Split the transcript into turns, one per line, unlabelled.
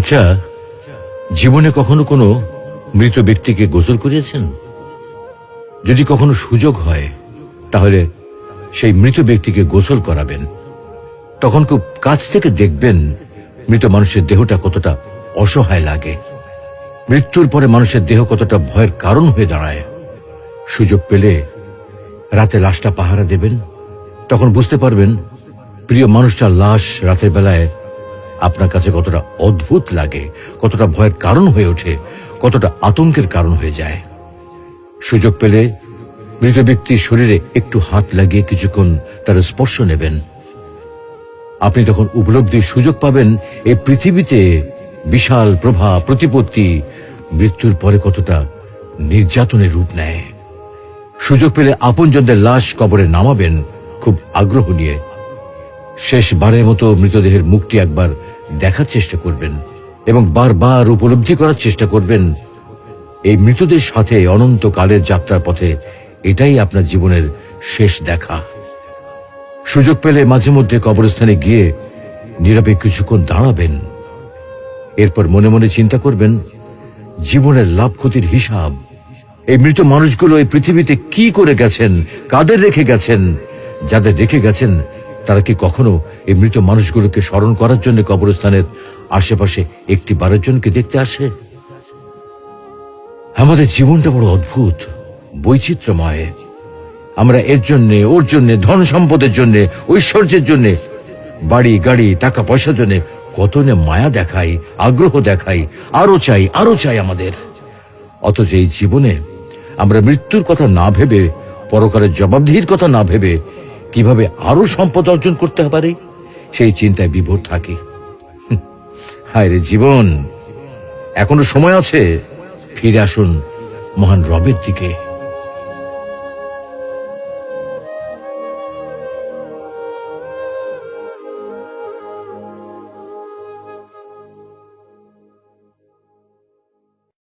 আচ্ছা, জীবনে কখনো কোনো মৃত ব্যক্তিকে গোসল করিয়েছেন? যদি কখনো সুযোগ হয় তাহলে সেই মৃত ব্যক্তিকে গোসল করাবেন। তখন খুব কাছ থেকে দেখবেন মৃত মানুষের দেহটা কতটা অসহায় লাগে, মৃত্যুর পরে মানুষের দেহ কতটা ভয়ের কারণ হয়ে দাঁড়ায়। সুযোগ পেলে রাতে লাশটা পাহারা দেবেন, তখন বুঝতে পারবেন প্রিয় মানুষটার লাশ রাতের বেলায় আপনার কাছে কতটা অদ্ভুত লাগে, কতটা ভয়ের কারণ হয়ে ওঠে, কতটা আতঙ্কের কারণ হয়ে যায়। সুযোগ পেলে মৃত ব্যক্তির শরীরে একটু হাত লাগিয়ে কিছুক্ষণ তার স্পর্শ নেবেন। আপনি তখন উপলব্ধির সুযোগ পাবেন এই পৃথিবীতে বিশাল প্রভাব প্রতিপত্তি মৃত্যুর পরে কতটা নির্যাতনের রূপ নেয়। সুযোগ পেলে আপনজনদের লাশ কবরে নামাবেন খুব আগ্রহ নিয়ে। শেষবারের মতো মৃতদেহের মুখটি একবার দেখার চেষ্টা করবেন এবং বারবার উপলব্ধি করার চেষ্টা করবেন এই মৃতদের সাথে অনন্তকালের যাত্রার পথে এটাই আপনার জীবনের শেষ দেখা। সুযোগ পেলে মাঝে মধ্যে কবরস্থানে গিয়ে নীরবে কিছুক্ষণ দাঁড়াবেন। এরপর মনে মনে চিন্তা করবেন জীবনের লাভ ক্ষতির হিসাব। এই মৃত মানুষগুলো এই পৃথিবীতে কি করে গেছেন, কাদের রেখে গেছেন। যাদের রেখে গেছেন তারা কি কখনো এই মৃত মানুষগুলোকে স্মরণ করার জন্য কবরস্থানের আশেপাশে একটি বারের জনকে দেখতে আসে? আমাদের জীবনটা বড় অদ্ভুত, বৈচিত্র্যময়। আমরা এর জন্য ওর জন্য, ধন সম্পদের জন্য, ঐশ্বর্যের জন্য, বাড়ি গাড়ি টাকা পয়সার জন্য কত না মায়া দেখাই, আগ্রহ দেখাই, আরো চাই আমাদের। অথচ এই জীবনে আমরা মৃত্যুর কথা না ভেবে, পরকালের জবাবদিহির কথা না ভেবে কিভাবে আরো সম্পদ অর্জন করতে পারি সেই চিন্তায় বিভোর থাকি। হায় রে জীবন, এখনো সময় আছে, ফিরে আসুন মহান রবের দিকে।